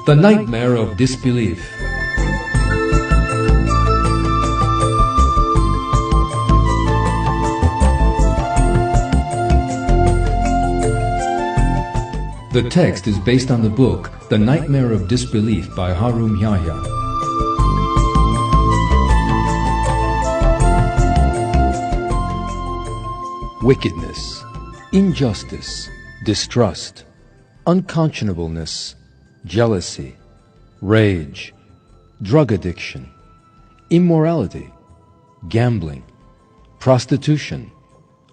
The Nightmare of Disbelief. The text is based on the book The Nightmare of Disbelief by Harum Yahya. Wickedness, injustice, distrust, unconscionableness, jealousy, rage, drug addiction, immorality, gambling, prostitution,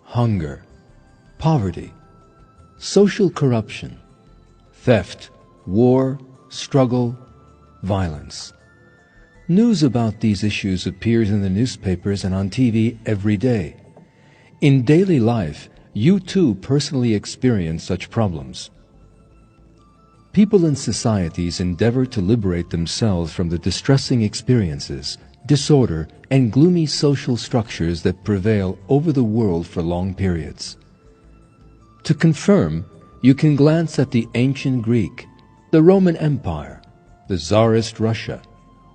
hunger, poverty, social corruption, theft, war, struggle, violence. News about these issues appears in the newspapers and on TV every day. In daily life, you too personally experience such problems. People and societies endeavor to liberate themselves from the distressing experiences, disorder, and gloomy social structures that prevail over the world for long periods. To confirm, you can glance at the ancient Greek, the Roman Empire, the Tsarist Russia,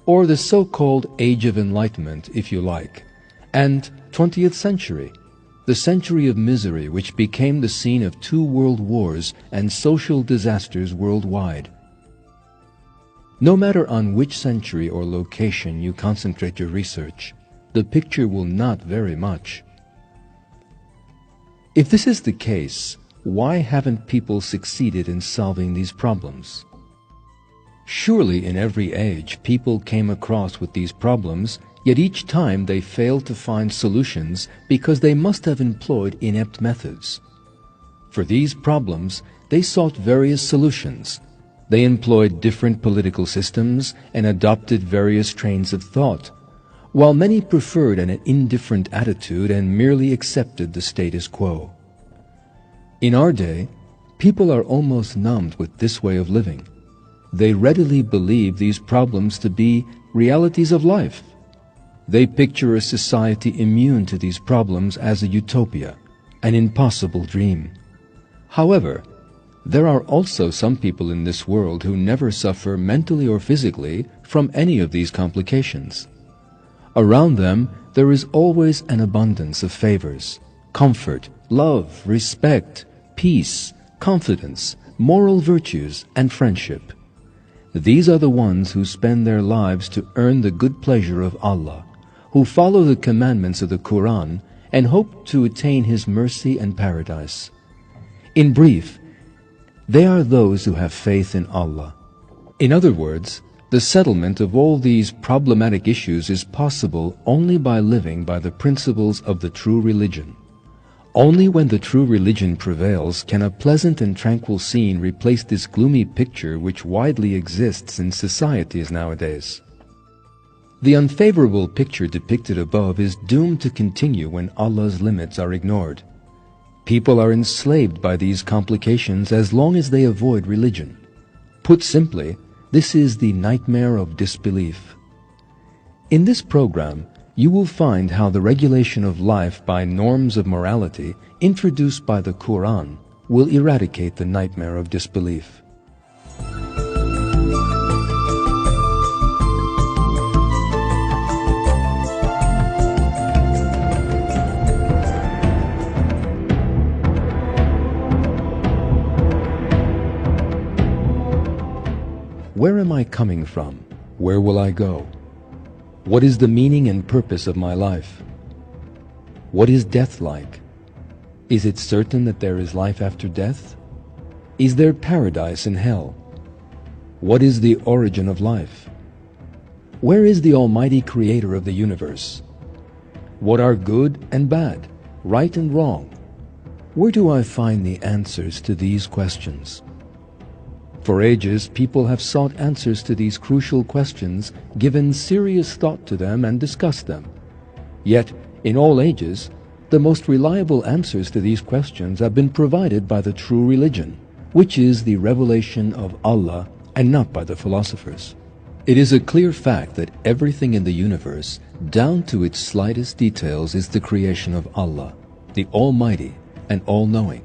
or the so-called Age of Enlightenment, if you like, and 20th century, the century of misery which became the scene of 2 world wars and social disasters worldwide. No matter on which century or location you concentrate your research, the picture will not vary much. If this is the case, why haven't people succeeded in solving these problems? Surely in every age people came across with these problems, yet each time they failed to find solutions because they must have employed inept methods. For these problems, they sought various solutions. They employed different political systems and adopted various trains of thought, while many preferred an indifferent attitude and merely accepted the status quo. In our day, people are almost numbed with this way of living. They readily believe these problems to be realities of life. They picture a society immune to these problems as a utopia, an impossible dream. However, there are also some people in this world who never suffer mentally or physically from any of these complications. Around them, there is always an abundance of favors, comfort, love, respect, peace, confidence, moral virtues, and friendship. These are the ones who spend their lives to earn the good pleasure of Allah, who follow the commandments of the Quran and hope to attain His mercy and paradise. In brief, they are those who have faith in Allah. In other words, the settlement of all these problematic issues is possible only by living by the principles of the true religion. Only when the true religion prevails can a pleasant and tranquil scene replace this gloomy picture which widely exists in societies nowadays. The unfavorable picture depicted above is doomed to continue when Allah's limits are ignored. People are enslaved by these complications as long as they avoid religion. Put simply, this is the nightmare of disbelief. In this program, you will find how the regulation of life by norms of morality introduced by the Quran will eradicate the nightmare of disbelief. Where am I coming from? Where will I go? What is the meaning and purpose of my life? What is death like? Is it certain that there is life after death? Is there paradise and hell? What is the origin of life? Where is the Almighty Creator of the universe? What are good and bad, right and wrong? Where do I find the answers to these questions? For ages, people have sought answers to these crucial questions, given serious thought to them and discussed them. Yet, in all ages, the most reliable answers to these questions have been provided by the true religion, which is the revelation of Allah and not by the philosophers. It is a clear fact that everything in the universe, down to its slightest details, is the creation of Allah, the Almighty and All-Knowing.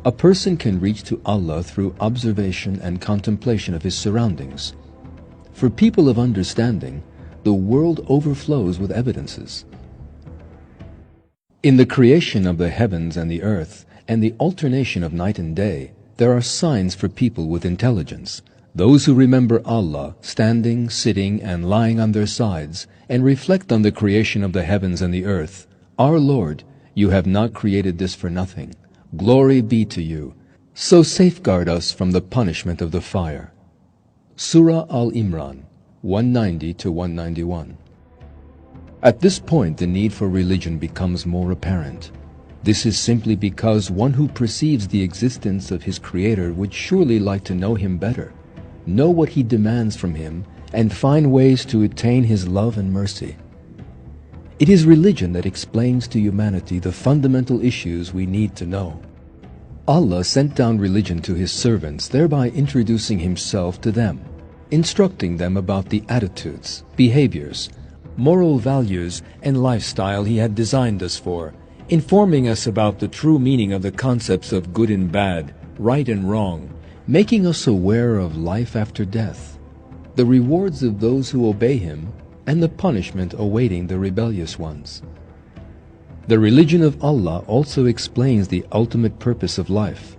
A person can reach to Allah through observation and contemplation of his surroundings. For people of understanding, the world overflows with evidences. In the creation of the heavens and the earth, and the alternation of night and day, there are signs for people with intelligence, those who remember Allah, standing, sitting, and lying on their sides, and reflect on the creation of the heavens and the earth. Our Lord, you have not created this for nothing. Glory be to you. So safeguard us from the punishment of the fire. Surah Al-Imran, 190 to 191. At this point, the need for religion becomes more apparent. This is simply because one who perceives the existence of his Creator would surely like to know Him better, know what He demands from him, and find ways to attain His love and mercy. It is religion that explains to humanity the fundamental issues we need to know. Allah sent down religion to His servants, thereby introducing Himself to them, instructing them about the attitudes, behaviors, moral values, and lifestyle He had designed us for, informing us about the true meaning of the concepts of good and bad, right and wrong, making us aware of life after death, the rewards of those who obey Him, and the punishment awaiting the rebellious ones. The religion of Allah also explains the ultimate purpose of life.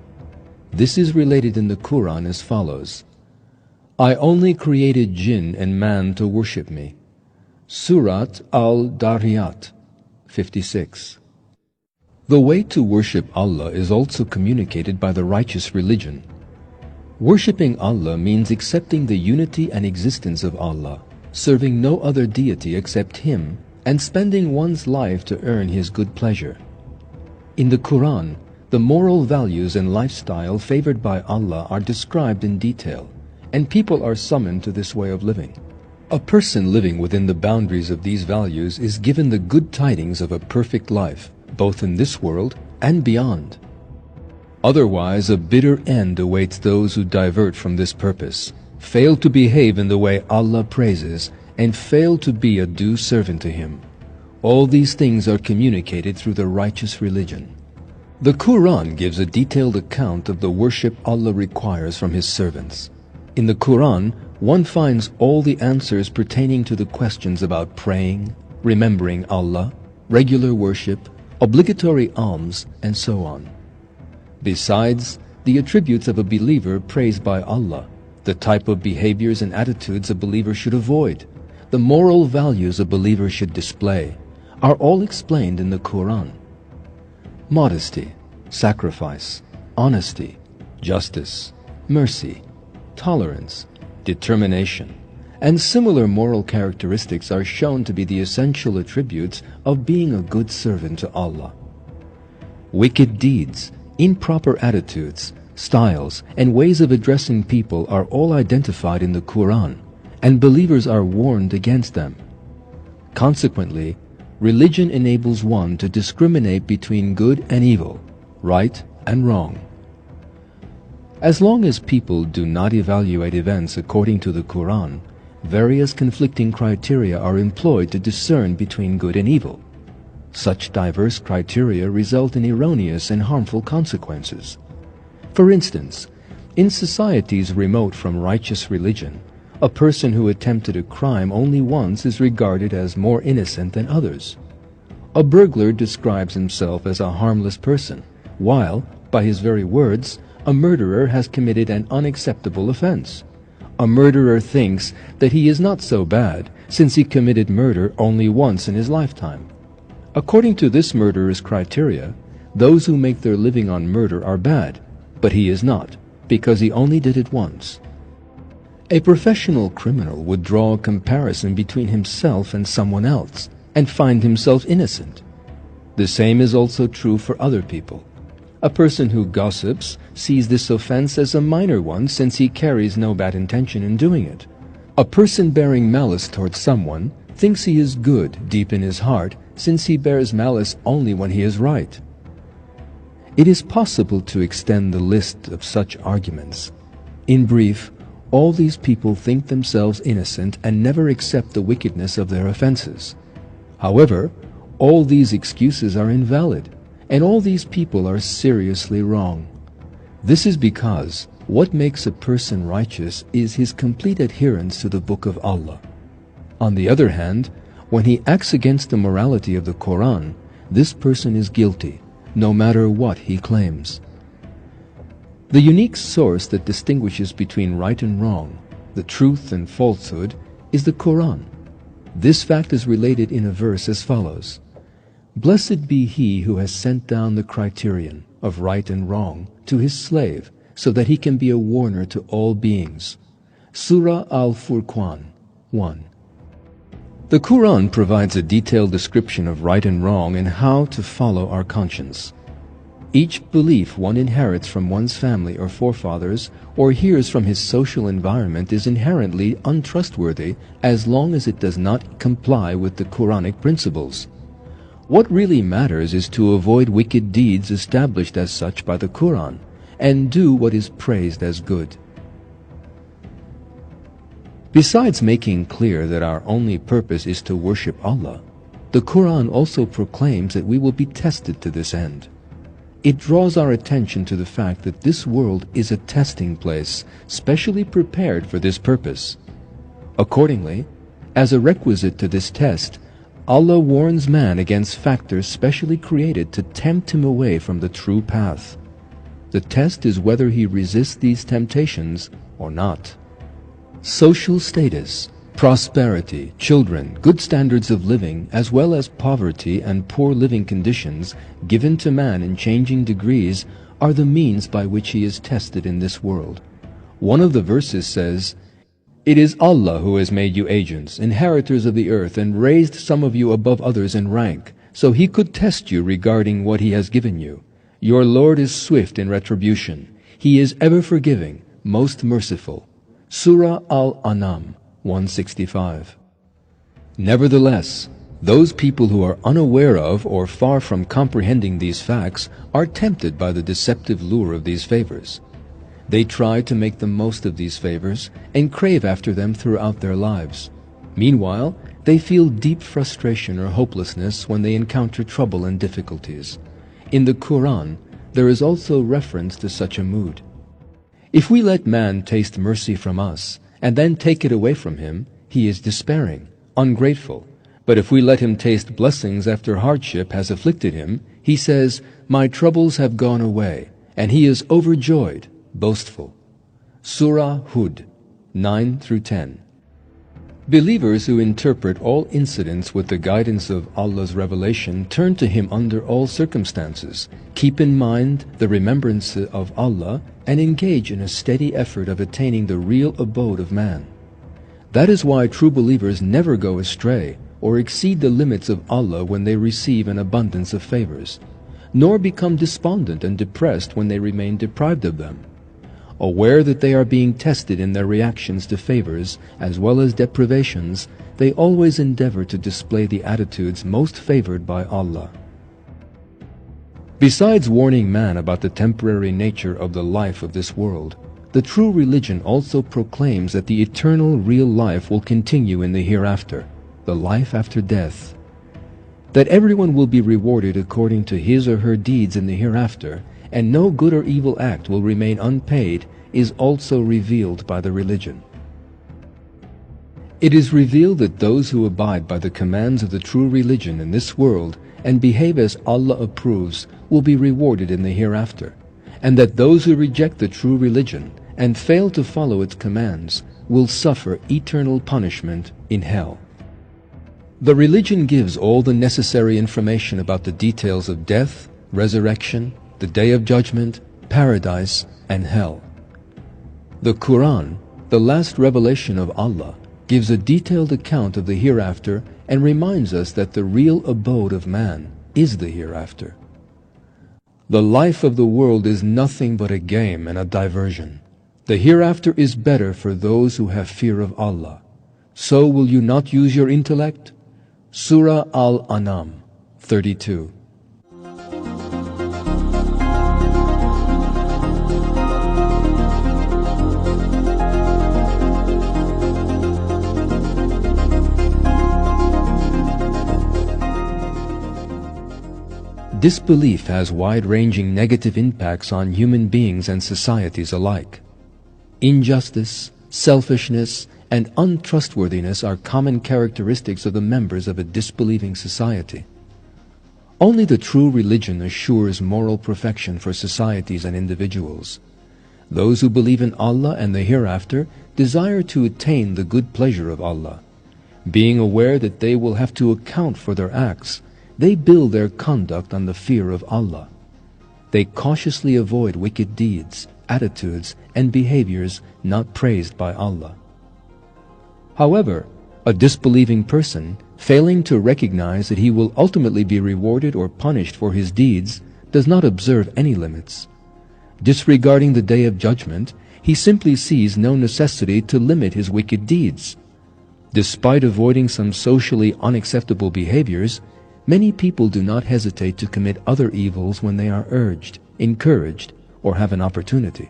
This is related in the Quran as follows: I only created jinn and man to worship me. Surat Al-Dariyat, 56. The way to worship Allah is also communicated by the righteous religion. Worshipping Allah means accepting the unity and existence of Allah, serving no other deity except Him, and spending one's life to earn His good pleasure. In the Quran, the moral values and lifestyle favored by Allah are described in detail, and people are summoned to this way of living. A person living within the boundaries of these values is given the good tidings of a perfect life, both in this world and beyond. Otherwise, a bitter end awaits those who divert from this purpose, fail to behave in the way Allah praises, and fail to be a due servant to Him. All these things are communicated through the righteous religion. The Quran gives a detailed account of the worship Allah requires from His servants. In the Quran, one finds all the answers pertaining to the questions about praying, remembering Allah, regular worship, obligatory alms, and so on. Besides, the attributes of a believer praised by Allah, the type of behaviors and attitudes a believer should avoid, the moral values a believer should display, are all explained in the Quran. Modesty, sacrifice, honesty, justice, mercy, tolerance, determination, and similar moral characteristics are shown to be the essential attributes of being a good servant to Allah. Wicked deeds, improper attitudes, styles, and ways of addressing people are all identified in the Quran, and believers are warned against them. Consequently, religion enables one to discriminate between good and evil, right and wrong. As long as people do not evaluate events according to the Quran, various conflicting criteria are employed to discern between good and evil. Such diverse criteria result in erroneous and harmful consequences. For instance, in societies remote from righteous religion, a person who attempted a crime only once is regarded as more innocent than others. A burglar describes himself as a harmless person, while, by his very words, a murderer has committed an unacceptable offense. A murderer thinks that he is not so bad, since he committed murder only once in his lifetime. According to this murderer's criteria, those who make their living on murder are bad, but he is not, because he only did it once. A professional criminal would draw a comparison between himself and someone else, and find himself innocent. The same is also true for other people. A person who gossips sees this offense as a minor one, since he carries no bad intention in doing it. A person bearing malice towards someone thinks he is good deep in his heart, since he bears malice only when he is right. It is possible to extend the list of such arguments. In brief, all these people think themselves innocent and never accept the wickedness of their offenses. However, all these excuses are invalid, and all these people are seriously wrong. This is because what makes a person righteous is his complete adherence to the Book of Allah. On the other hand, when he acts against the morality of the Quran, this person is guilty, no matter what he claims. The unique source that distinguishes between right and wrong, the truth and falsehood, is the Quran. This fact is related in a verse as follows: "Blessed be he who has sent down the criterion of right and wrong to his slave, so that he can be a warner to all beings." Surah Al-Furqan 1. The Quran provides a detailed description of right and wrong and how to follow our conscience. Each belief one inherits from one's family or forefathers or hears from his social environment is inherently untrustworthy as long as it does not comply with the Quranic principles. What really matters is to avoid wicked deeds established as such by the Quran and do what is praised as good. Besides making clear that our only purpose is to worship Allah, the Quran also proclaims that we will be tested to this end. It draws our attention to the fact that this world is a testing place, specially prepared for this purpose. Accordingly, as a requisite to this test, Allah warns man against factors specially created to tempt him away from the true path. The test is whether he resists these temptations or not. Social status, prosperity, children, good standards of living, as well as poverty and poor living conditions given to man in changing degrees are the means by which he is tested in this world. One of the verses says, "It is Allah who has made you agents, inheritors of the earth, and raised some of you above others in rank, so He could test you regarding what He has given you. Your Lord is swift in retribution. He is ever forgiving, most merciful." Surah Al-An'am 165. Nevertheless, those people who are unaware of or far from comprehending these facts are tempted by the deceptive lure of these favors. They try to make the most of these favors and crave after them throughout their lives. Meanwhile, they feel deep frustration or hopelessness when they encounter trouble and difficulties. In the Quran, there is also reference to such a mood. If we let man taste mercy from us and then take it away from him, he is despairing, ungrateful. But if we let him taste blessings after hardship has afflicted him, he says, "My troubles have gone away," and he is overjoyed, boastful. Surah Hud 9 through 10. Believers who interpret all incidents with the guidance of Allah's revelation turn to Him under all circumstances, keep in mind the remembrance of Allah, and engage in a steady effort of attaining the real abode of man. That is why true believers never go astray or exceed the limits of Allah when they receive an abundance of favors, nor become despondent and depressed when they remain deprived of them. Aware that they are being tested in their reactions to favors as well as deprivations, they always endeavor to display the attitudes most favored by Allah. Besides warning man about the temporary nature of the life of this world, the true religion also proclaims that the eternal real life will continue in the hereafter, the life after death. That everyone will be rewarded according to his or her deeds in the hereafter, and no good or evil act will remain unpaid, is also revealed by the religion. It is revealed that those who abide by the commands of the true religion in this world and behave as Allah approves will be rewarded in the hereafter, and that those who reject the true religion and fail to follow its commands will suffer eternal punishment in hell. The religion gives all the necessary information about the details of death, resurrection, the Day of Judgment, paradise, and hell. The Quran, the last revelation of Allah, gives a detailed account of the hereafter and reminds us that the real abode of man is the hereafter. The life of the world is nothing but a game and a diversion. The hereafter is better for those who have fear of Allah. So will you not use your intellect? Surah Al-An'am 32. Disbelief has wide-ranging negative impacts on human beings and societies alike. Injustice, selfishness, and untrustworthiness are common characteristics of the members of a disbelieving society. Only the true religion assures moral perfection for societies and individuals. Those who believe in Allah and the hereafter desire to attain the good pleasure of Allah. Being aware that they will have to account for their acts, they build their conduct on the fear of Allah. They cautiously avoid wicked deeds, attitudes, and behaviors not praised by Allah. However, a disbelieving person, failing to recognize that he will ultimately be rewarded or punished for his deeds, does not observe any limits. Disregarding the day of judgment, he simply sees no necessity to limit his wicked deeds. Despite avoiding some socially unacceptable behaviors, many people do not hesitate to commit other evils when they are urged, encouraged, or have an opportunity.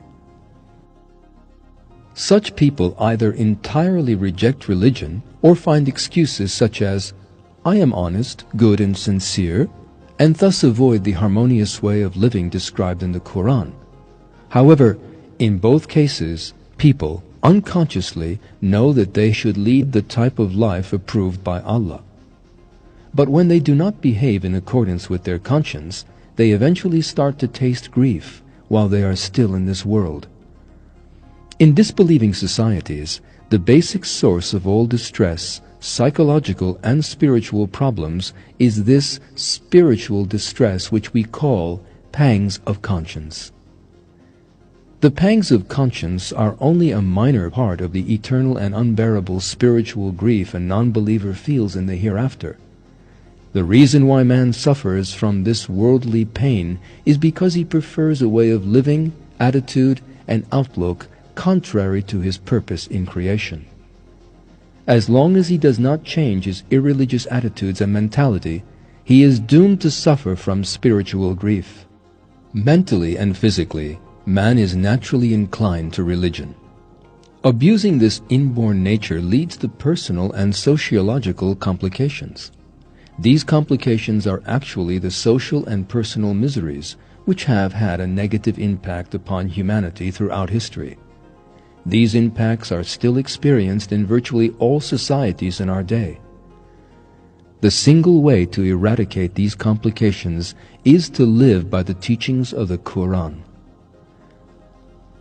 Such people either entirely reject religion or find excuses such as, "I am honest, good, and sincere," and thus avoid the harmonious way of living described in the Quran. However, in both cases, people unconsciously know that they should lead the type of life approved by Allah. But when they do not behave in accordance with their conscience, they eventually start to taste grief while they are still in this world. In disbelieving societies, the basic source of all distress, psychological and spiritual problems, is this spiritual distress which we call pangs of conscience. The pangs of conscience are only a minor part of the eternal and unbearable spiritual grief a non-believer feels in the hereafter. The reason why man suffers from this worldly pain is because he prefers a way of living, attitude, and outlook contrary to his purpose in creation. As long as he does not change his irreligious attitudes and mentality, he is doomed to suffer from spiritual grief. Mentally and physically, man is naturally inclined to religion. Abusing this inborn nature leads to personal and sociological complications. These complications are actually the social and personal miseries which have had a negative impact upon humanity throughout history. These impacts are still experienced in virtually all societies in our day. The single way to eradicate these complications is to live by the teachings of the Quran.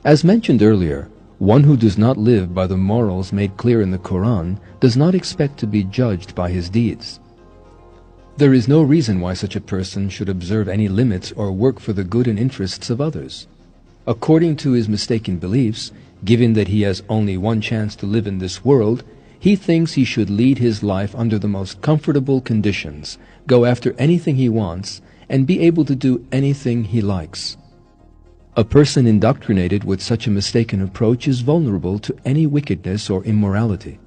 As mentioned earlier, one who does not live by the morals made clear in the Quran does not expect to be judged by his deeds. There is no reason why such a person should observe any limits or work for the good and interests of others. According to his mistaken beliefs, given that he has only one chance to live in this world, he thinks he should lead his life under the most comfortable conditions, go after anything he wants, and be able to do anything he likes. A person indoctrinated with such a mistaken approach is vulnerable to any wickedness or immorality.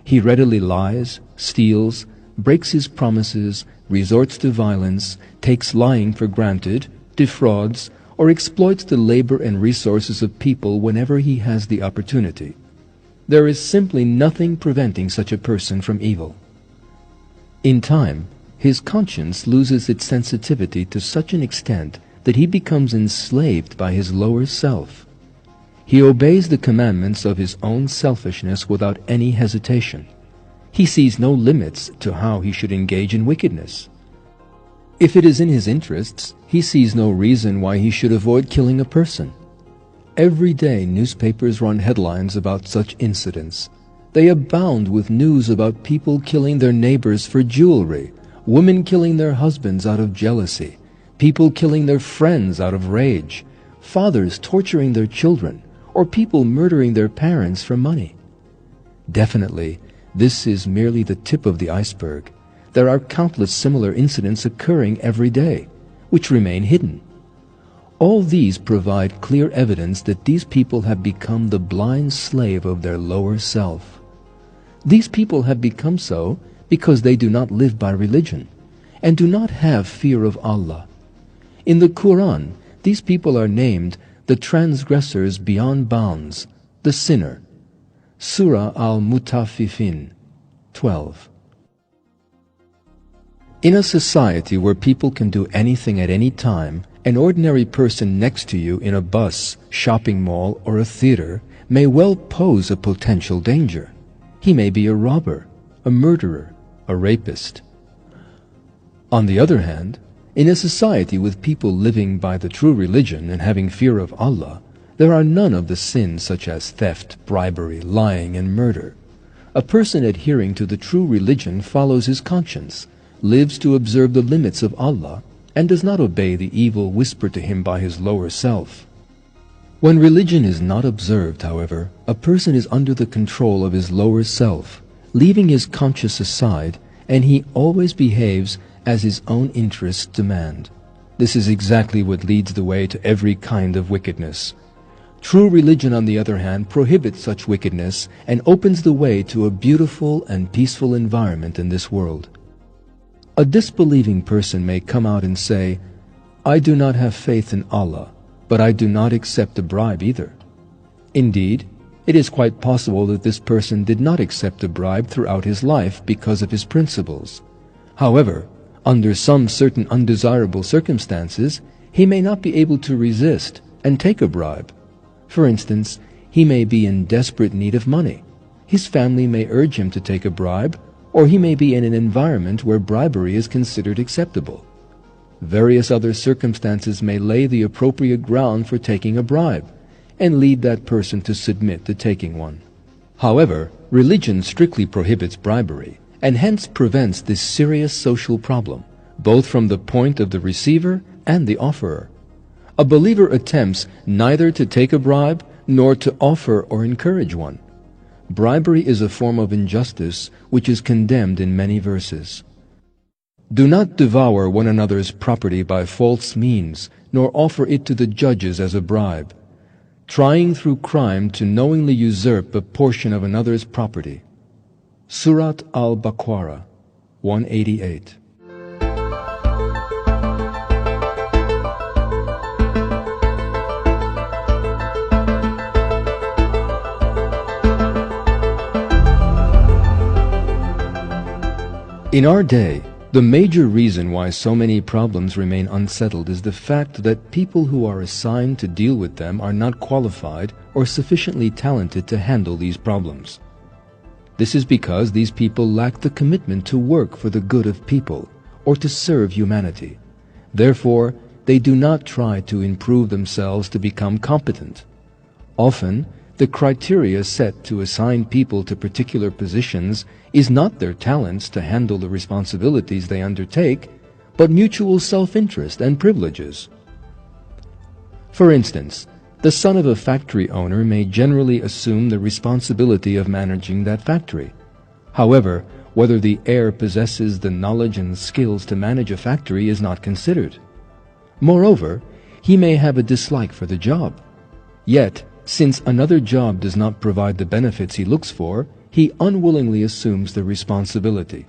He readily lies, steals, breaks his promises, resorts to violence, takes lying for granted, defrauds, or exploits the labor and resources of people whenever he has the opportunity. There is simply nothing preventing such a person from evil. In time, his conscience loses its sensitivity to such an extent that he becomes enslaved by his lower self. He obeys the commandments of his own selfishness without any hesitation. He sees no limits to how he should engage in wickedness. If it is in his interests, he sees no reason why he should avoid killing a person. Every day newspapers run headlines about such incidents. They abound with news about people killing their neighbors for jewelry, women killing their husbands out of jealousy, people killing their friends out of rage, fathers torturing their children, or people murdering their parents for money. Definitely, this is merely the tip of the iceberg. There are countless similar incidents occurring every day, which remain hidden. All these provide clear evidence that these people have become the blind slave of their lower self. These people have become so because they do not live by religion and do not have fear of Allah. In the Quran, these people are named the transgressors beyond bounds, the sinner. Surah Al-Mutaffifin 12. In a society where people can do anything at any time, an ordinary person next to you in a bus, shopping mall, or a theater may well pose a potential danger. He may be a robber, a murderer, a rapist. On the other hand, in a society with people living by the true religion and having fear of Allah, there are none of the sins such as theft, bribery, lying, and murder. A person adhering to the true religion follows his conscience, lives to observe the limits of Allah, and does not obey the evil whispered to him by his lower self. When religion is not observed, however, a person is under the control of his lower self, leaving his conscience aside, and he always behaves as his own interests demand. This is exactly what leads the way to every kind of wickedness. True religion, on the other hand, prohibits such wickedness and opens the way to a beautiful and peaceful environment in this world. A disbelieving person may come out and say, "I do not have faith in Allah, but I do not accept a bribe either." Indeed, it is quite possible that this person did not accept a bribe throughout his life because of his principles. However, under some certain undesirable circumstances, he may not be able to resist and take a bribe. For instance, he may be in desperate need of money. His family may urge him to take a bribe, or he may be in an environment where bribery is considered acceptable. Various other circumstances may lay the appropriate ground for taking a bribe, and lead that person to submit to taking one. However, religion strictly prohibits bribery, and hence prevents this serious social problem, both from the point of the receiver and the offerer. A believer attempts neither to take a bribe nor to offer or encourage one. Bribery is a form of injustice which is condemned in many verses. Do not devour one another's property by false means, nor offer it to the judges as a bribe, trying through crime to knowingly usurp a portion of another's property. Surat al-Baqarah, 188. In our day, the major reason why so many problems remain unsettled is the fact that people who are assigned to deal with them are not qualified or sufficiently talented to handle these problems. This is because these people lack the commitment to work for the good of people or to serve humanity. Therefore, they do not try to improve themselves to become competent. Often, the criteria set to assign people to particular positions is not their talents to handle the responsibilities they undertake, but mutual self-interest and privileges. For instance, the son of a factory owner may generally assume the responsibility of managing that factory. However, whether the heir possesses the knowledge and skills to manage a factory is not considered. Moreover, he may have a dislike for the job. Yet, since another job does not provide the benefits he looks for, he unwillingly assumes the responsibility.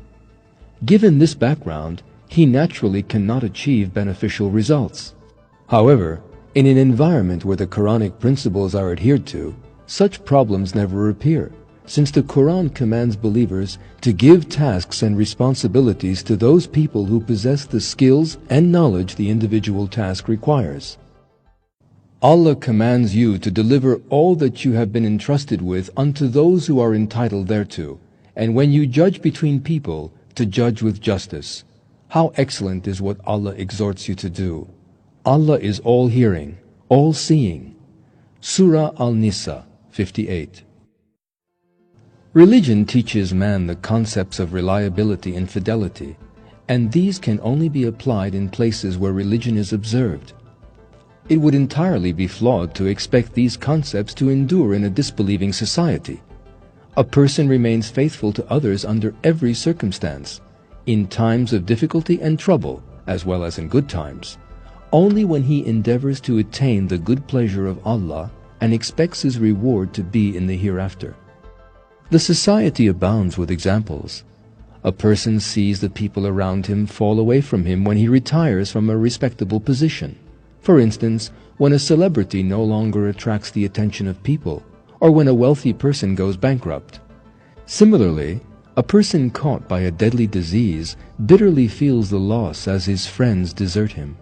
Given this background, he naturally cannot achieve beneficial results. However, in an environment where the Quranic principles are adhered to, such problems never appear, since the Quran commands believers to give tasks and responsibilities to those people who possess the skills and knowledge the individual task requires. Allah commands you to deliver all that you have been entrusted with unto those who are entitled thereto, and when you judge between people, to judge with justice. How excellent is what Allah exhorts you to do. Allah is all-hearing, all-seeing. Surah Al-Nisa, 58. Religion teaches man the concepts of reliability and fidelity, and these can only be applied in places where religion is observed. It would entirely be flawed to expect these concepts to endure in a disbelieving society. A person remains faithful to others under every circumstance, in times of difficulty and trouble, as well as in good times, only when he endeavors to attain the good pleasure of Allah and expects his reward to be in the hereafter. The society abounds with examples. A person sees the people around him fall away from him when he retires from a respectable position. For instance, when a celebrity no longer attracts the attention of people, or when a wealthy person goes bankrupt. Similarly, A person caught by a deadly disease bitterly feels the loss as his friends desert him.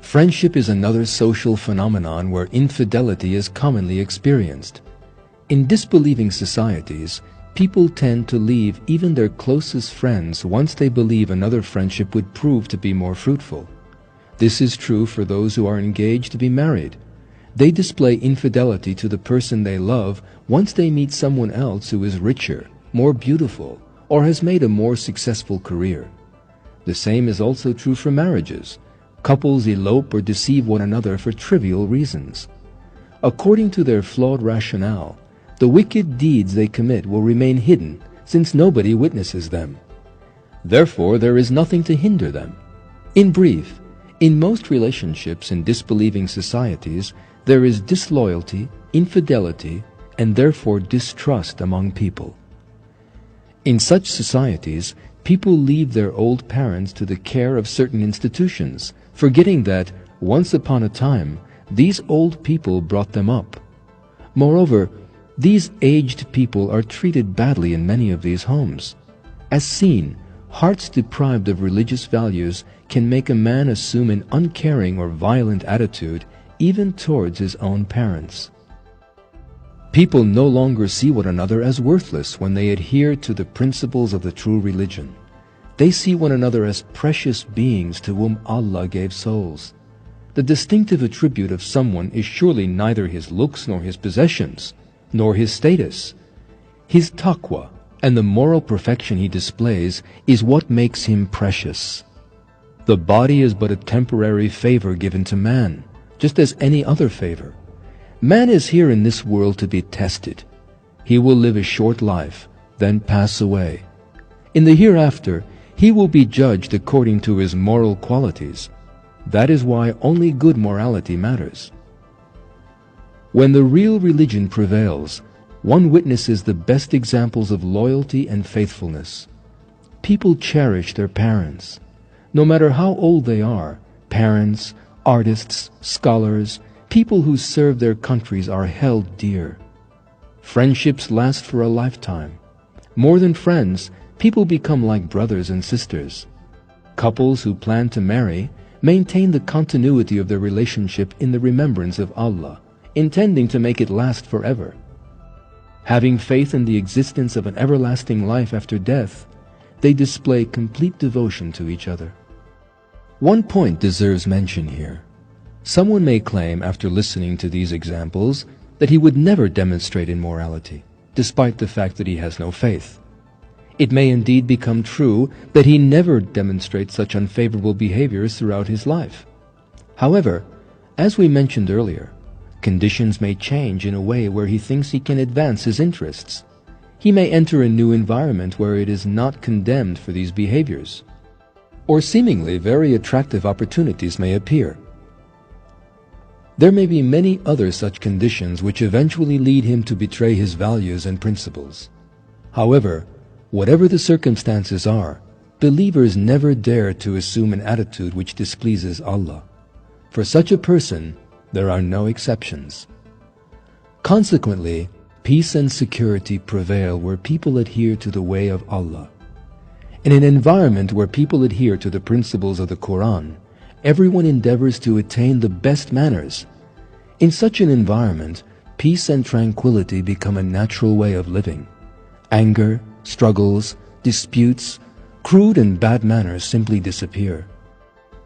Friendship is another social phenomenon where infidelity is commonly experienced. In disbelieving societies, people tend to leave even their closest friends once they believe another friendship would prove to be more fruitful. This is true for those who are engaged to be married. They display infidelity to the person they love once they meet someone else who is richer, more beautiful, or has made a more successful career. The same is also true for marriages. Couples elope or deceive one another for trivial reasons. According to their flawed rationale, the wicked deeds they commit will remain hidden since nobody witnesses them. Therefore, there is nothing to hinder them. In brief, in most relationships in disbelieving societies, there is disloyalty, infidelity, and therefore distrust among people. In such societies, people leave their old parents to the care of certain institutions, forgetting that, once upon a time, these old people brought them up. Moreover, these aged people are treated badly in many of these homes. As seen, hearts deprived of religious values can make a man assume an uncaring or violent attitude even towards his own parents. People no longer see one another as worthless when they adhere to the principles of the true religion. They see one another as precious beings to whom Allah gave souls. The distinctive attribute of someone is surely neither his looks nor his possessions, nor his status. His taqwa and the moral perfection he displays is what makes him precious. The body is but a temporary favor given to man, just as any other favor. Man is here in this world to be tested. He will live a short life, then pass away. In the hereafter, he will be judged according to his moral qualities. That is why only good morality matters. When the real religion prevails, one witnesses the best examples of loyalty and faithfulness. People cherish their parents. No matter how old they are, parents, artists, scholars, people who serve their countries are held dear. Friendships last for a lifetime. More than friends, people become like brothers and sisters. Couples who plan to marry maintain the continuity of their relationship in the remembrance of Allah, intending to make it last forever. Having faith in the existence of an everlasting life after death, they display complete devotion to each other. One point deserves mention here. Someone may claim, after listening to these examples, that he would never demonstrate immorality, despite the fact that he has no faith. It may indeed become true that he never demonstrates such unfavorable behaviors throughout his life. However, as we mentioned earlier, conditions may change in a way where he thinks he can advance his interests. He may enter a new environment where it is not condemned for these behaviors. Or seemingly very attractive opportunities may appear. There may be many other such conditions which eventually lead him to betray his values and principles. However, whatever the circumstances are, believers never dare to assume an attitude which displeases Allah. For such a person, there are no exceptions. Consequently, peace and security prevail where people adhere to the way of Allah. In an environment where people adhere to the principles of the Quran, everyone endeavors to attain the best manners. In such an environment, peace and tranquility become a natural way of living. Anger, struggles, disputes, crude and bad manners simply disappear.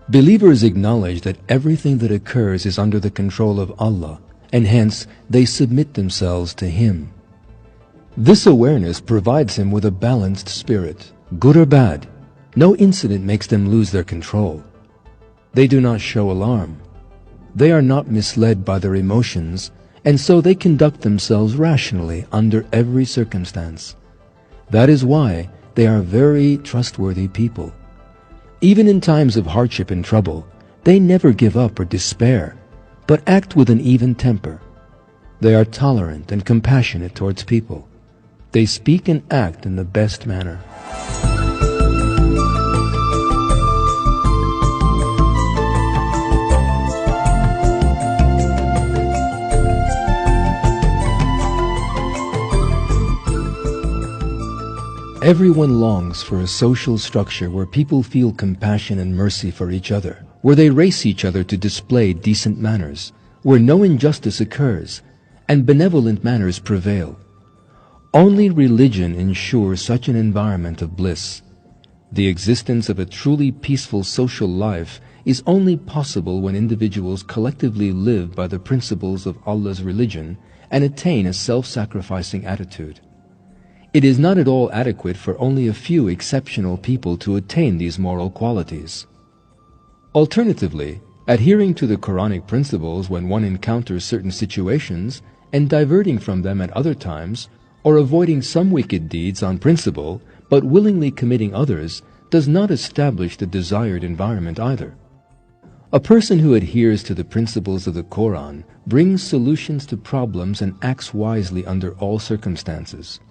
Believers acknowledge that everything that occurs is under the control of Allah, and hence they submit themselves to Him. This awareness provides him with a balanced spirit. Good or bad, no incident makes them lose their control. They do not show alarm. They are not misled by their emotions, and so they conduct themselves rationally under every circumstance. That is why they are very trustworthy people. Even in times of hardship and trouble, they never give up or despair, but act with an even temper. They are tolerant and compassionate towards people. They speak and act in the best manner. Everyone longs for a social structure where people feel compassion and mercy for each other, where they race each other to display decent manners, where no injustice occurs, and benevolent manners prevail. Only religion ensures such an environment of bliss. The existence of a truly peaceful social life is only possible when individuals collectively live by the principles of Allah's religion and attain a self-sacrificing attitude. It is not at all adequate for only a few exceptional people to attain these moral qualities. Alternatively, adhering to the Quranic principles when one encounters certain situations and diverting from them at other times, or avoiding some wicked deeds on principle but willingly committing others, does not establish the desired environment either. A person who adheres to the principles of the Quran brings solutions to problems and acts wisely under all circumstances.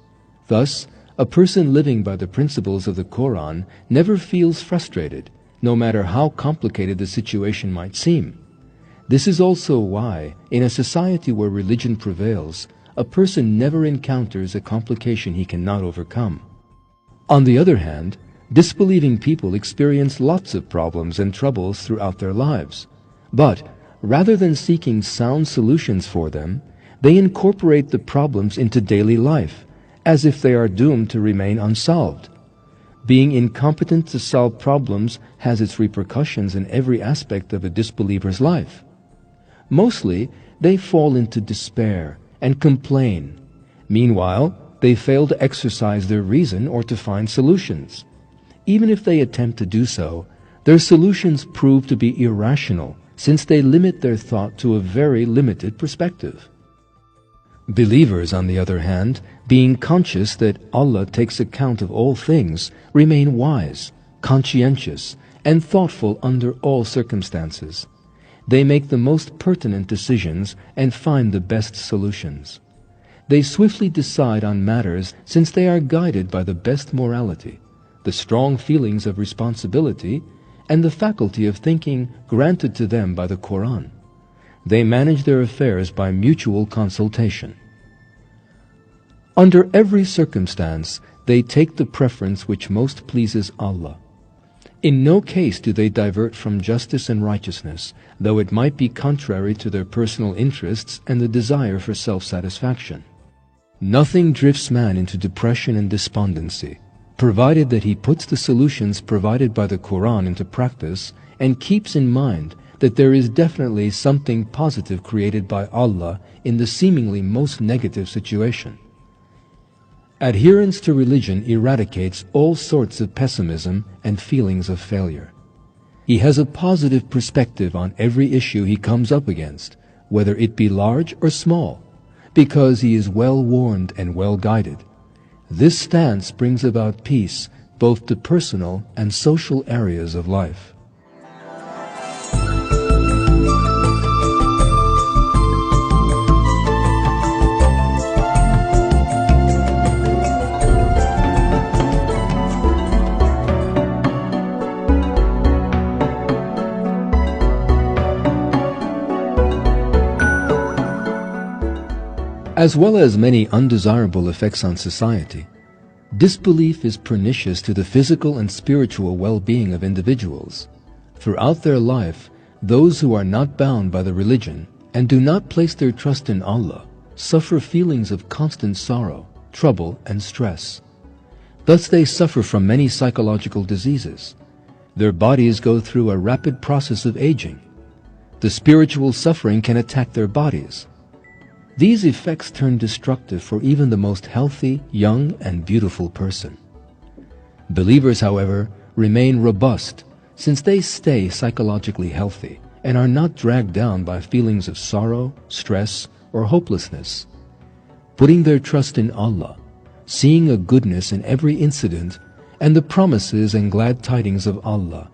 Thus, a person living by the principles of the Quran never feels frustrated, no matter how complicated the situation might seem. This is also why, in a society where religion prevails, a person never encounters a complication he cannot overcome. On the other hand, disbelieving people experience lots of problems and troubles throughout their lives. But, rather than seeking sound solutions for them, they incorporate the problems into daily life, as if they are doomed to remain unsolved. Being incompetent to solve problems has its repercussions in every aspect of a disbeliever's life. Mostly, they fall into despair and complain. Meanwhile, they fail to exercise their reason or to find solutions. Even if they attempt to do so, their solutions prove to be irrational, since they limit their thought to a very limited perspective. Believers, on the other hand, being conscious that Allah takes account of all things, remain wise, conscientious, and thoughtful under all circumstances. They make the most pertinent decisions and find the best solutions. They swiftly decide on matters since they are guided by the best morality, the strong feelings of responsibility, and the faculty of thinking granted to them by the Quran. They manage their affairs by mutual consultation. Under every circumstance, they take the preference which most pleases Allah. In no case do they divert from justice and righteousness, though it might be contrary to their personal interests and the desire for self-satisfaction. Nothing drifts man into depression and despondency, provided that he puts the solutions provided by the Quran into practice and keeps in mind that there is definitely something positive created by Allah in the seemingly most negative situation. Adherence to religion eradicates all sorts of pessimism and feelings of failure. He has a positive perspective on every issue he comes up against, whether it be large or small, because he is well warned and well guided. This stance brings about peace both to personal and social areas of life. As well as many undesirable effects on society, disbelief is pernicious to the physical and spiritual well-being of individuals. Throughout their life, those who are not bound by the religion and do not place their trust in Allah suffer feelings of constant sorrow, trouble, and stress. Thus they suffer from many psychological diseases. Their bodies go through a rapid process of aging. The spiritual suffering can attack their bodies. These effects turn destructive for even the most healthy, young, and beautiful person. Believers, however, remain robust since they stay psychologically healthy and are not dragged down by feelings of sorrow, stress, or hopelessness. Putting their trust in Allah, seeing a goodness in every incident, and the promises and glad tidings of Allah,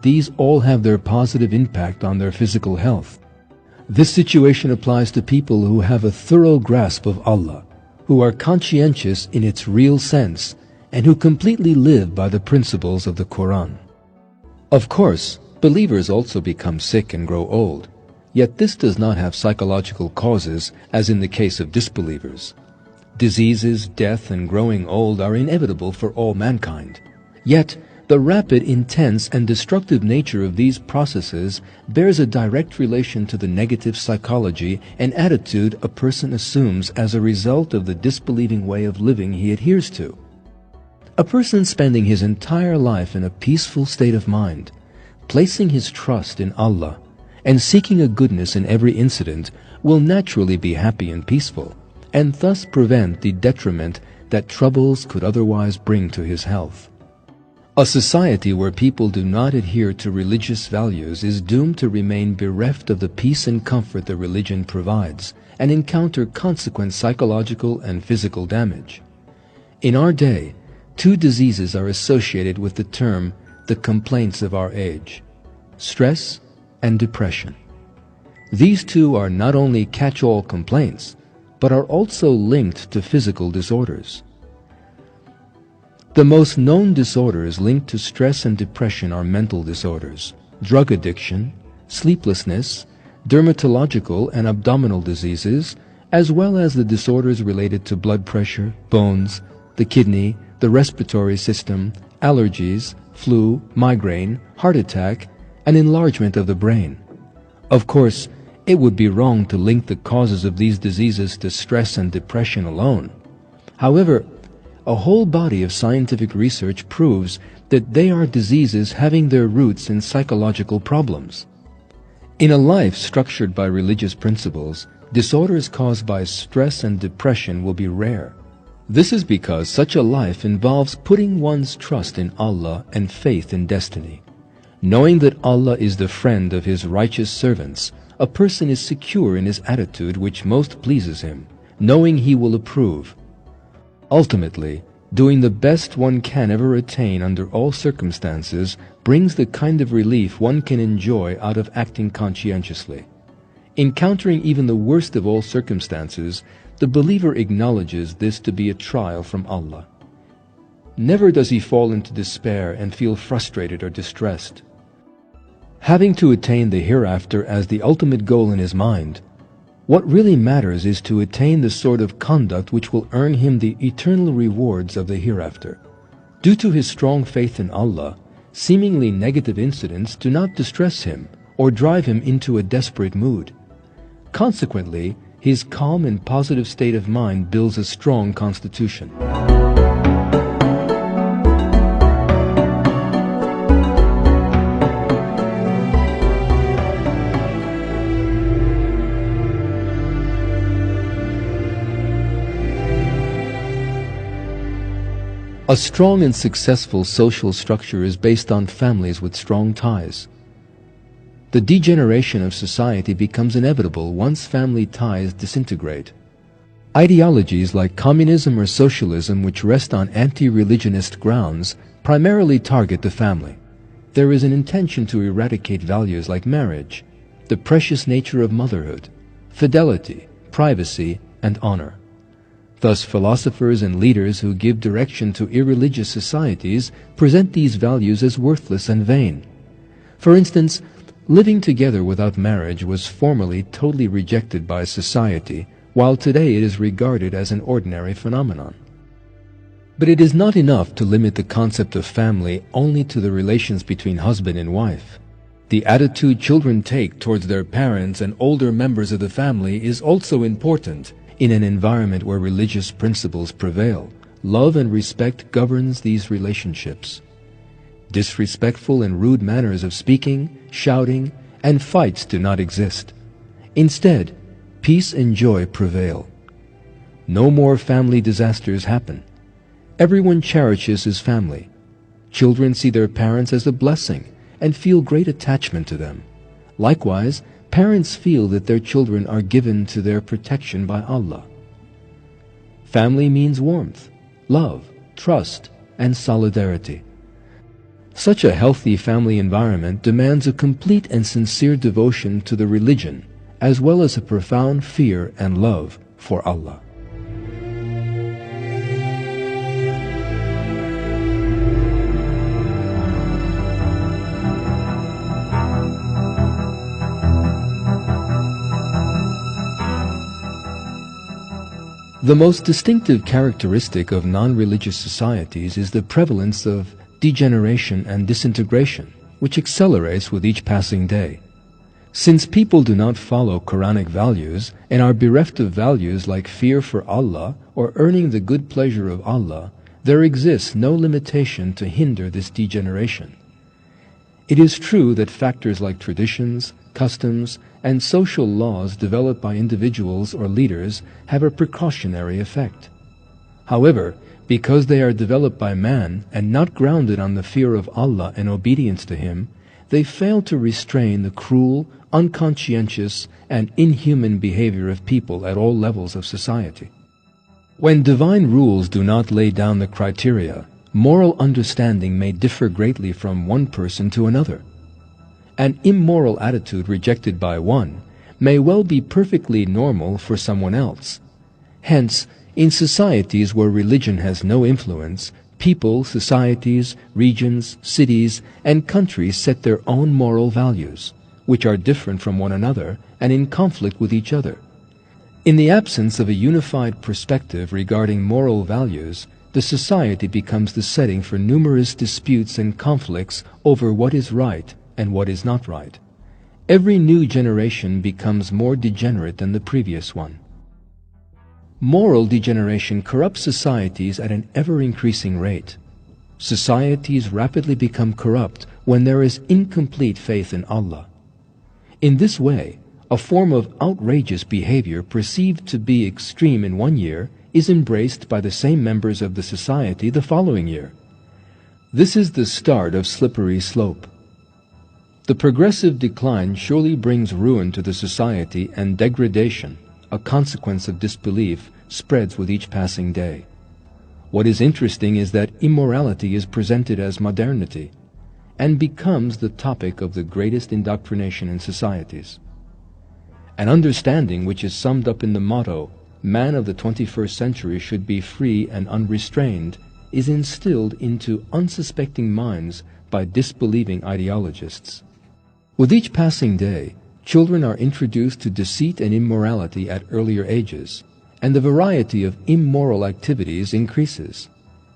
these all have their positive impact on their physical health. This situation applies to people who have a thorough grasp of Allah, who are conscientious in its real sense, and who completely live by the principles of the Quran. Of course, believers also become sick and grow old, yet this does not have psychological causes as in the case of disbelievers. Diseases, death, and growing old are inevitable for all mankind. Yet, the rapid, intense, and destructive nature of these processes bears a direct relation to the negative psychology and attitude a person assumes as a result of the disbelieving way of living he adheres to. A person spending his entire life in a peaceful state of mind, placing his trust in Allah, and seeking a goodness in every incident will naturally be happy and peaceful, and thus prevent the detriment that troubles could otherwise bring to his health. A society where people do not adhere to religious values is doomed to remain bereft of the peace and comfort the religion provides and encounter consequent psychological and physical damage. In our day, two diseases are associated with the term the complaints of our age: stress and depression. These two are not only catch-all complaints, but are also linked to physical disorders. The most known disorders linked to stress and depression are mental disorders, drug addiction, sleeplessness, dermatological and abdominal diseases, as well as the disorders related to blood pressure, bones, the kidney, the respiratory system, allergies, flu, migraine, heart attack, and enlargement of the brain. Of course, it would be wrong to link the causes of these diseases to stress and depression alone. However, a whole body of scientific research proves that they are diseases having their roots in psychological problems. In a life structured by religious principles, disorders caused by stress and depression will be rare. This is because such a life involves putting one's trust in Allah and faith in destiny. Knowing that Allah is the friend of His righteous servants, a person is secure in his attitude which most pleases Him, knowing He will approve. Ultimately, doing the best one can ever attain under all circumstances brings the kind of relief one can enjoy out of acting conscientiously. Encountering even the worst of all circumstances, the believer acknowledges this to be a trial from Allah. Never does he fall into despair and feel frustrated or distressed. Having to attain the hereafter as the ultimate goal in his mind, what really matters is to attain the sort of conduct which will earn him the eternal rewards of the hereafter. Due to his strong faith in Allah, seemingly negative incidents do not distress him or drive him into a desperate mood. Consequently, his calm and positive state of mind builds a strong constitution. A strong and successful social structure is based on families with strong ties. The degeneration of society becomes inevitable once family ties disintegrate. Ideologies like communism or socialism, which rest on anti-religionist grounds, primarily target the family. There is an intention to eradicate values like marriage, the precious nature of motherhood, fidelity, privacy, and honor. Thus, philosophers and leaders who give direction to irreligious societies present these values as worthless and vain. For instance, living together without marriage was formerly totally rejected by society, while today it is regarded as an ordinary phenomenon. But it is not enough to limit the concept of family only to the relations between husband and wife. The attitude children take towards their parents and older members of the family is also important. In an environment where religious principles prevail, love and respect governs these relationships. Disrespectful and rude manners of speaking, shouting, and fights do not exist. Instead, peace and joy prevail. No more family disasters happen. Everyone cherishes his family. Children see their parents as a blessing and feel great attachment to them. Likewise, parents feel that their children are given to their protection by Allah. Family means warmth, love, trust, and solidarity. Such a healthy family environment demands a complete and sincere devotion to the religion, as well as a profound fear and love for Allah. The most distinctive characteristic of non-religious societies is the prevalence of degeneration and disintegration, which accelerates with each passing day. Since people do not follow Quranic values and are bereft of values like fear for Allah or earning the good pleasure of Allah, there exists no limitation to hinder this degeneration. It is true that factors like traditions, customs, and social laws developed by individuals or leaders have a precautionary effect. However, because they are developed by man and not grounded on the fear of Allah and obedience to Him, they fail to restrain the cruel, unconscientious, and inhuman behavior of people at all levels of society. When divine rules do not lay down the criteria, moral understanding may differ greatly from one person to another. An immoral attitude rejected by one may well be perfectly normal for someone else. Hence, in societies where religion has no influence, people, societies, regions, cities, and countries set their own moral values, which are different from one another and in conflict with each other. In the absence of a unified perspective regarding moral values, the society becomes the setting for numerous disputes and conflicts over what is right and what is not right. Every new generation becomes more degenerate than the previous one. Moral degeneration corrupts societies at an ever-increasing rate. Societies rapidly become corrupt when there is incomplete faith in Allah. In this way, a form of outrageous behavior perceived to be extreme in one year is embraced by the same members of the society the following year. This is the start of slippery slope. The progressive decline surely brings ruin to the society, and degradation, a consequence of disbelief, spreads with each passing day. What is interesting is that immorality is presented as modernity and becomes the topic of the greatest indoctrination in societies. An understanding which is summed up in the motto, "Man of the 21st century should be free and unrestrained," is instilled into unsuspecting minds by disbelieving ideologists. With each passing day, children are introduced to deceit and immorality at earlier ages, and the variety of immoral activities increases.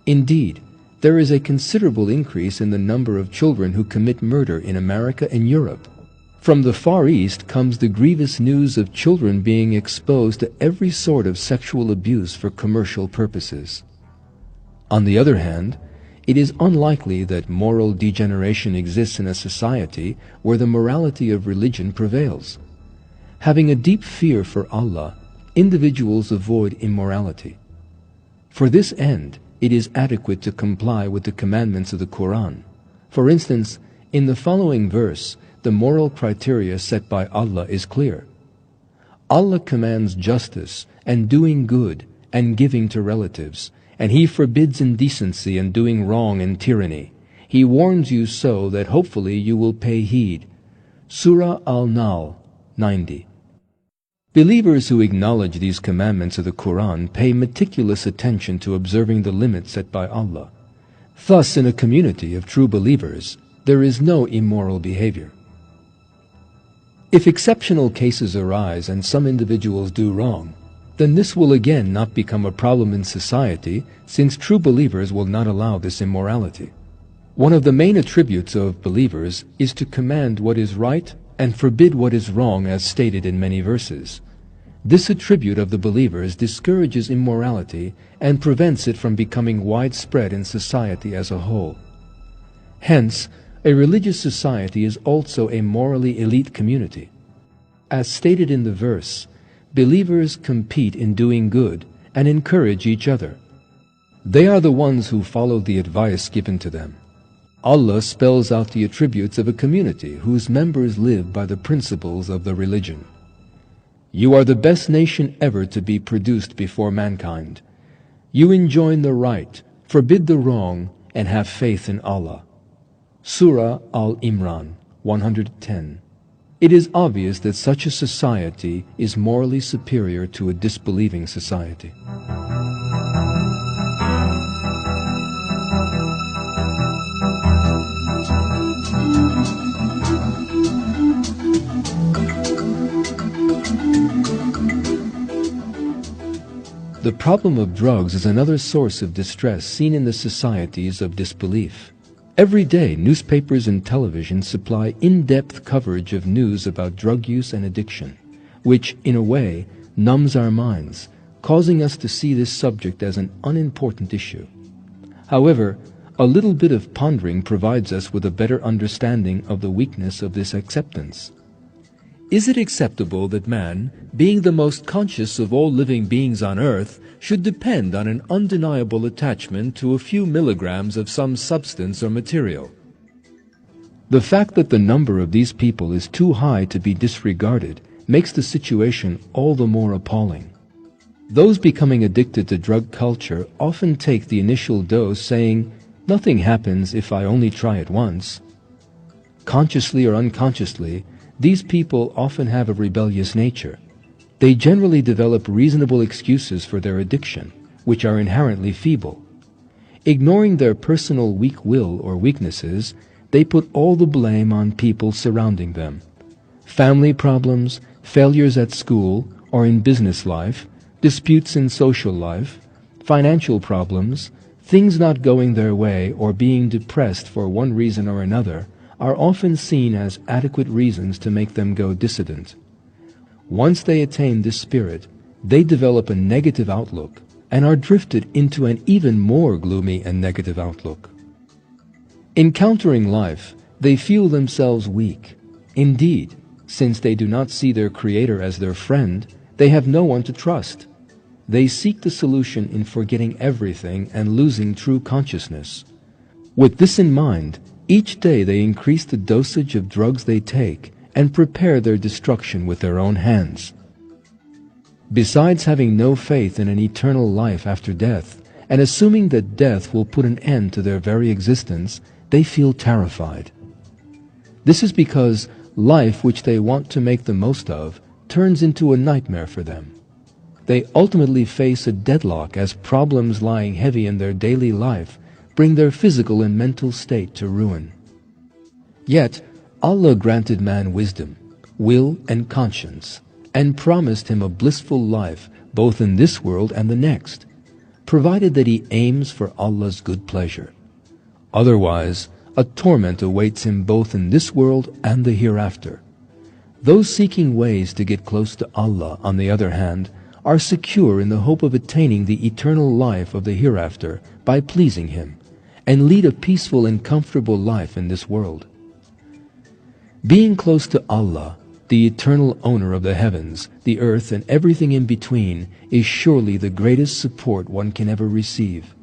Indeed, there is a considerable increase in the number of children who commit murder in America and Europe. From the Far East comes the grievous news of children being exposed to every sort of sexual abuse for commercial purposes. On the other hand, it is unlikely that moral degeneration exists in a society where the morality of religion prevails. Having a deep fear for Allah, individuals avoid immorality. For this end, it is adequate to comply with the commandments of the Quran. For instance, in the following verse, the moral criteria set by Allah is clear. Allah commands justice and doing good and giving to relatives, and He forbids indecency and doing wrong and tyranny. He warns you so that hopefully you will pay heed. Surah Al-Nahl 90. Believers who acknowledge these commandments of the Quran pay meticulous attention to observing the limits set by Allah. Thus, in a community of true believers, there is no immoral behavior. If exceptional cases arise and some individuals do wrong, then this will again not become a problem in society, since true believers will not allow this immorality. One of the main attributes of believers is to command what is right and forbid what is wrong, as stated in many verses. This attribute of the believers discourages immorality and prevents it from becoming widespread in society as a whole. Hence, a religious society is also a morally elite community. As stated in the verse, believers compete in doing good and encourage each other. They are the ones who follow the advice given to them. Allah spells out the attributes of a community whose members live by the principles of the religion. You are the best nation ever to be produced before mankind. You enjoin the right, forbid the wrong, and have faith in Allah. Surah Al-Imran 110. It is obvious that such a society is morally superior to a disbelieving society. The problem of drugs is another source of distress seen in the societies of disbelief. Every day, newspapers and television supply in-depth coverage of news about drug use and addiction, which, in a way, numbs our minds, causing us to see this subject as an unimportant issue. However, a little bit of pondering provides us with a better understanding of the weakness of this acceptance. Is it acceptable that man, being the most conscious of all living beings on earth, should depend on an undeniable attachment to a few milligrams of some substance or material? The fact that the number of these people is too high to be disregarded makes the situation all the more appalling. Those becoming addicted to drug culture often take the initial dose saying, "Nothing happens if I only try it once." Consciously or unconsciously, these people often have a rebellious nature. They generally develop reasonable excuses for their addiction, which are inherently feeble. Ignoring their personal weak will or weaknesses, they put all the blame on people surrounding them. Family problems, failures at school or in business life, disputes in social life, financial problems, things not going their way or being depressed for one reason or another are often seen as adequate reasons to make them go dissident. Once they attain this spirit, they develop a negative outlook and are drifted into an even more gloomy and negative outlook. Encountering life, they feel themselves weak. Indeed, since they do not see their Creator as their friend, they have no one to trust. They seek the solution in forgetting everything and losing true consciousness. With this in mind, each day they increase the dosage of drugs they take and prepare their destruction with their own hands. Besides having no faith in an eternal life after death, and assuming that death will put an end to their very existence, they feel terrified. This is because life which they want to make the most of turns into a nightmare for them. They ultimately face a deadlock as problems lying heavy in their daily life bring their physical and mental state to ruin. Yet, Allah granted man wisdom, will and conscience, and promised him a blissful life both in this world and the next, provided that he aims for Allah's good pleasure. Otherwise, a torment awaits him both in this world and the hereafter. Those seeking ways to get close to Allah, on the other hand, are secure in the hope of attaining the eternal life of the hereafter by pleasing Him, and lead a peaceful and comfortable life in this world. Being close to Allah, the eternal owner of the heavens, the earth, and everything in between, is surely the greatest support one can ever receive.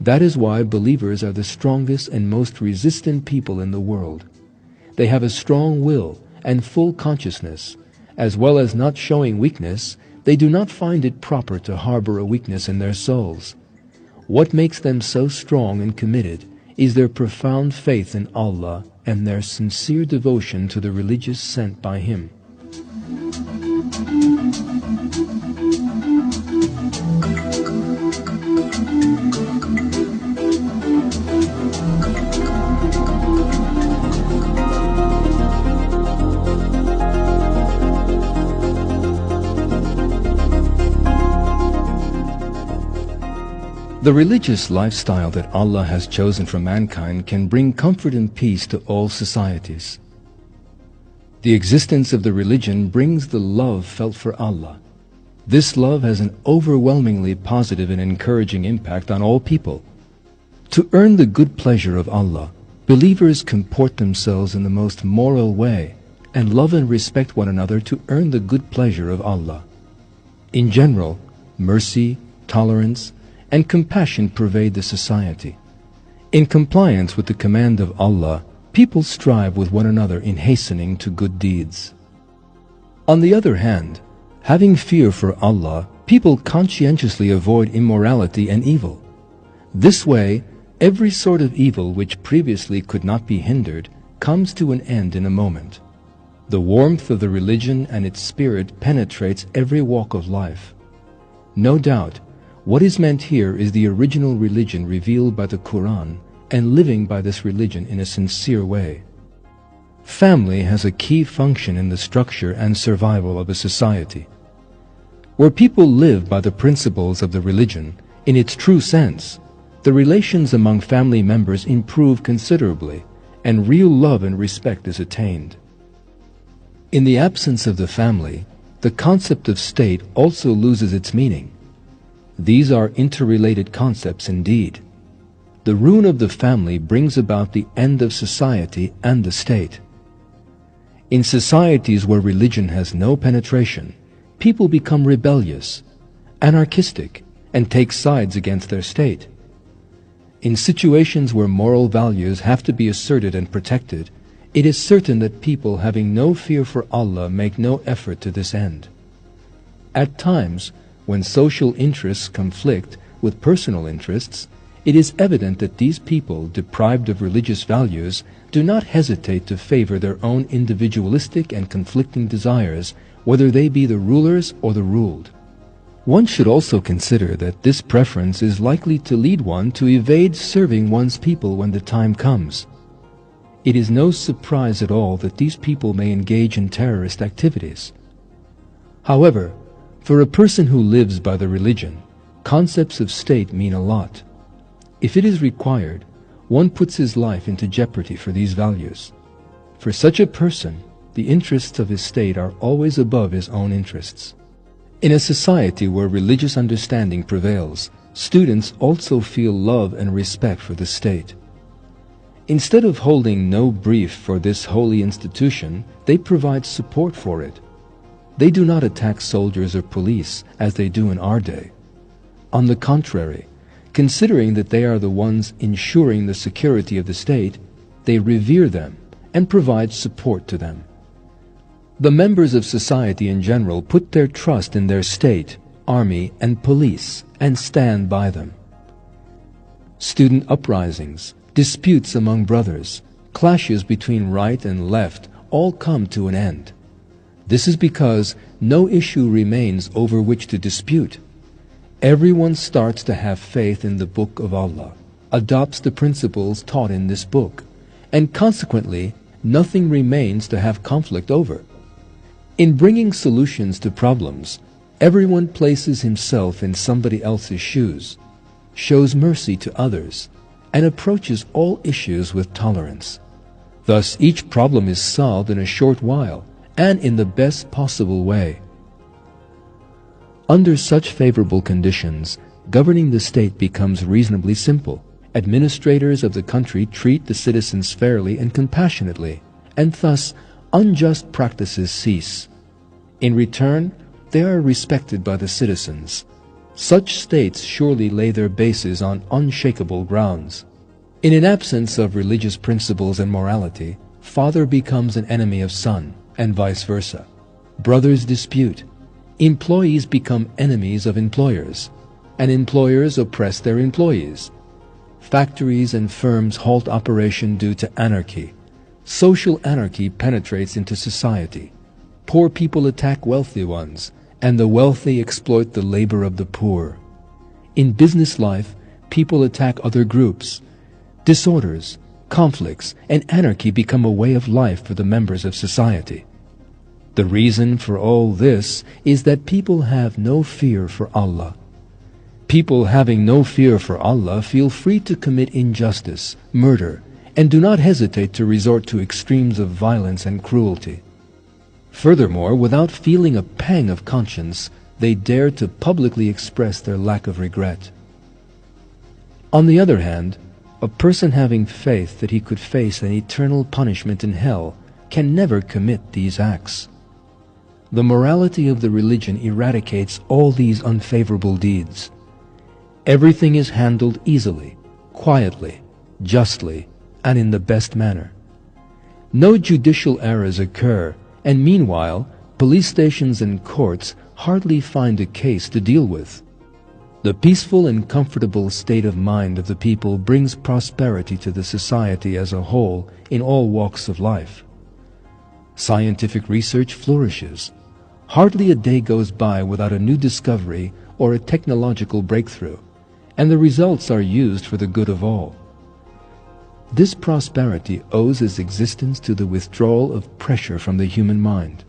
That is why believers are the strongest and most resistant people in the world. They have a strong will and full consciousness. As well as not showing weakness, they do not find it proper to harbor a weakness in their souls. What makes them so strong and committed is their profound faith in Allah and their sincere devotion to the religious sent by Him. The religious lifestyle that Allah has chosen for mankind can bring comfort and peace to all societies. The existence of the religion brings the love felt for Allah. This love has an overwhelmingly positive and encouraging impact on all people. To earn the good pleasure of Allah, believers comport themselves in the most moral way and love and respect one another to earn the good pleasure of Allah. In general, mercy, tolerance, and compassion pervade the society. In compliance with the command of Allah, people strive with one another in hastening to good deeds. On the other hand, having fear for Allah, people conscientiously avoid immorality and evil. This way, every sort of evil which previously could not be hindered comes to an end in a moment. The warmth of the religion and its spirit penetrates every walk of life. No doubt, what is meant here is the original religion revealed by the Quran and living by this religion in a sincere way. Family has a key function in the structure and survival of a society. Where people live by the principles of the religion, in its true sense, the relations among family members improve considerably, and real love and respect is attained. In the absence of the family, the concept of state also loses its meaning. These are interrelated concepts indeed. The ruin of the family brings about the end of society and the state. In societies where religion has no penetration, people become rebellious, anarchistic, and take sides against their state. In situations where moral values have to be asserted and protected, it is certain that people having no fear for Allah make no effort to this end. At times, when social interests conflict with personal interests, it is evident that these people, deprived of religious values, do not hesitate to favor their own individualistic and conflicting desires, whether they be the rulers or the ruled. One should also consider that this preference is likely to lead one to evade serving one's people when the time comes. It is no surprise at all that these people may engage in terrorist activities. However, for a person who lives by the religion, concepts of state mean a lot. If it is required, one puts his life into jeopardy for these values. For such a person, the interests of his state are always above his own interests. In a society where religious understanding prevails, students also feel love and respect for the state. Instead of holding no brief for this holy institution, they provide support for it. They do not attack soldiers or police as they do in our day. On the contrary, considering that they are the ones ensuring the security of the state, they revere them and provide support to them. The members of society in general put their trust in their state, army, and police and stand by them. Student uprisings, disputes among brothers, clashes between right and left all come to an end. This is because no issue remains over which to dispute. Everyone starts to have faith in the Book of Allah, adopts the principles taught in this book, and consequently nothing remains to have conflict over. In bringing solutions to problems, everyone places himself in somebody else's shoes, shows mercy to others, and approaches all issues with tolerance. Thus, each problem is solved in a short while and in the best possible way. Under such favorable conditions, governing the state becomes reasonably simple. Administrators of the country treat the citizens fairly and compassionately, and thus unjust practices cease. In return, they are respected by the citizens. Such states surely lay their bases on unshakable grounds. In an absence of religious principles and morality, father becomes an enemy of son, and vice versa. Brothers dispute. Employees become enemies of employers, and employers oppress their employees. Factories and firms halt operation due to anarchy. Social anarchy penetrates into society. Poor people attack wealthy ones, and the wealthy exploit the labor of the poor. In business life, people attack other groups. Disorders, conflicts, and anarchy become a way of life for the members of society. The reason for all this is that people have no fear for Allah. People having no fear for Allah feel free to commit injustice, murder, and do not hesitate to resort to extremes of violence and cruelty. Furthermore, without feeling a pang of conscience, they dare to publicly express their lack of regret. On the other hand, a person having faith that he could face an eternal punishment in hell can never commit these acts. The morality of the religion eradicates all these unfavorable deeds. Everything is handled easily, quietly, justly, and in the best manner. No judicial errors occur, and meanwhile, police stations and courts hardly find a case to deal with. The peaceful and comfortable state of mind of the people brings prosperity to the society as a whole in all walks of life. Scientific research flourishes. Hardly a day goes by without a new discovery or a technological breakthrough, and the results are used for the good of all. This prosperity owes its existence to the withdrawal of pressure from the human mind.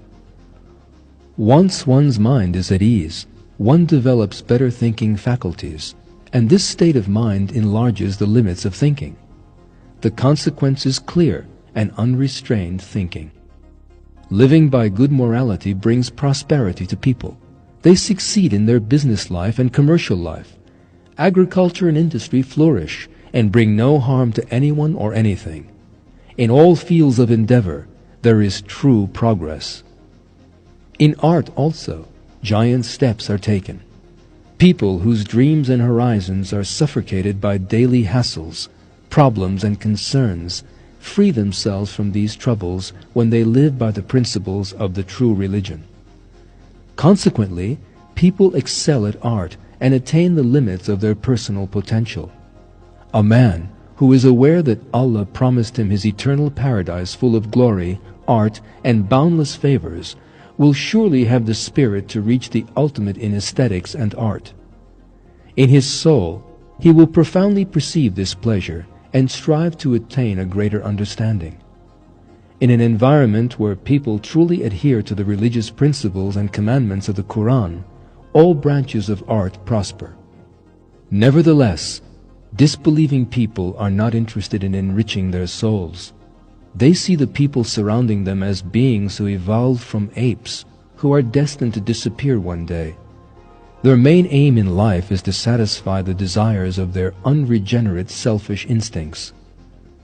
Once one's mind is at ease, one develops better thinking faculties, and this state of mind enlarges the limits of thinking. The consequence is clear and unrestrained thinking. Living by good morality brings prosperity to people. They succeed in their business life and commercial life. Agriculture and industry flourish and bring no harm to anyone or anything. In all fields of endeavor, there is true progress. In art also, giant steps are taken. People whose dreams and horizons are suffocated by daily hassles, problems and concerns free themselves from these troubles when they live by the principles of the true religion. Consequently, people excel at art and attain the limits of their personal potential. A man who is aware that Allah promised him his eternal paradise full of glory, art, and boundless favors will surely have the spirit to reach the ultimate in aesthetics and art. In his soul, he will profoundly perceive this pleasure and strive to attain a greater understanding. In an environment where people truly adhere to the religious principles and commandments of the Quran, all branches of art prosper. Nevertheless, disbelieving people are not interested in enriching their souls. They see the people surrounding them as beings who evolved from apes, who are destined to disappear one day. Their main aim in life is to satisfy the desires of their unregenerate selfish instincts.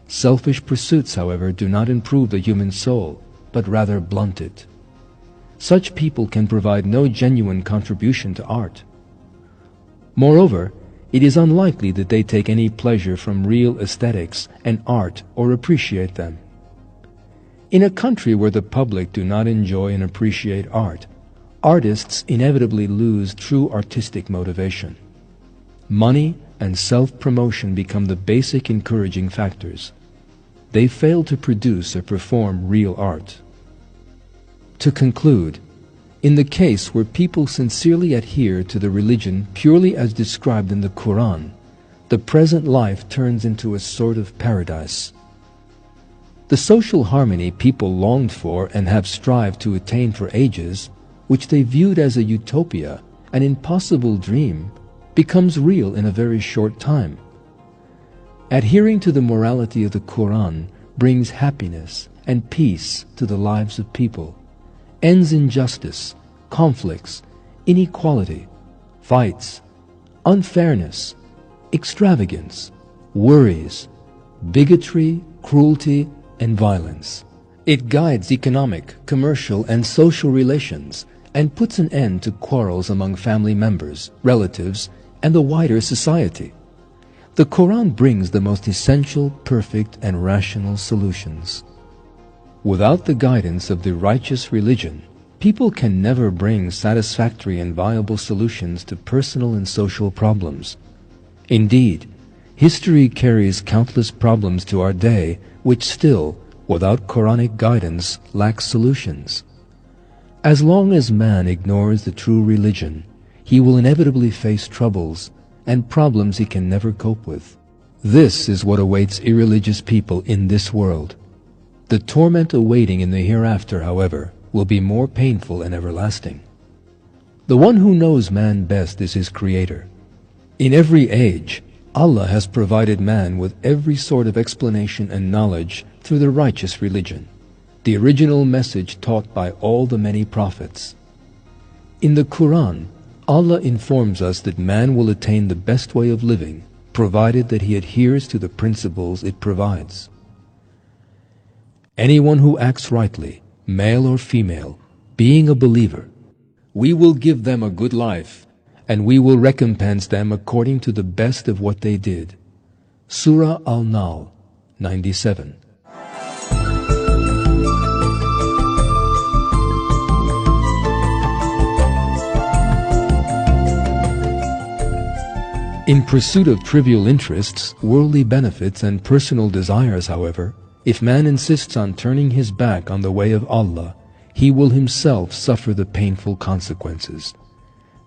Selfish pursuits, however, do not improve the human soul, but rather blunt it. Such people can provide no genuine contribution to art. Moreover, it is unlikely that they take any pleasure from real aesthetics and art or appreciate them. In a country where the public do not enjoy and appreciate art, artists inevitably lose true artistic motivation. Money and self-promotion become the basic encouraging factors. They fail to produce or perform real art. To conclude, in the case where people sincerely adhere to the religion purely as described in the Quran, the present life turns into a sort of paradise. The social harmony people longed for and have strived to attain for ages, which they viewed as a utopia, an impossible dream, becomes real in a very short time. Adhering to the morality of the Quran brings happiness and peace to the lives of people, ends injustice, conflicts, inequality, fights, unfairness, extravagance, worries, bigotry, cruelty, and violence. It guides economic, commercial, and social relations and puts an end to quarrels among family members, relatives, and the wider society. The Quran brings the most essential, perfect, and rational solutions. Without the guidance of the righteous religion, people can never bring satisfactory and viable solutions to personal and social problems. Indeed, history carries countless problems to our day which still, without Quranic guidance, lack solutions. As long as man ignores the true religion, he will inevitably face troubles and problems he can never cope with. This is what awaits irreligious people in this world. The torment awaiting in the hereafter, however, will be more painful and everlasting. The one who knows man best is his Creator. In every age, Allah has provided man with every sort of explanation and knowledge through the righteous religion, the original message taught by all the many prophets. In the Quran, Allah informs us that man will attain the best way of living, provided that he adheres to the principles it provides. Anyone who acts rightly, male or female, being a believer, we will give them a good life, and we will recompense them according to the best of what they did. Surah Al-Nahl, 97. In pursuit of trivial interests, worldly benefits, and personal desires, however, if man insists on turning his back on the way of Allah, he will himself suffer the painful consequences.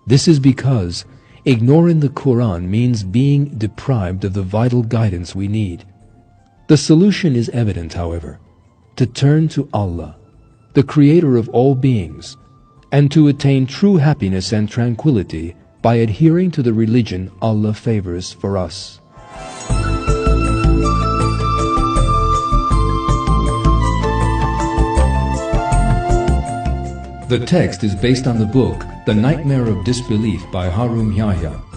This is because ignoring the Quran means being deprived of the vital guidance we need. The solution is evident, however: to turn to Allah, the Creator of all beings, and to attain true happiness and tranquility by adhering to the religion Allah favors for us. The text is based on the book The Nightmare of Disbelief by Harum Yahya.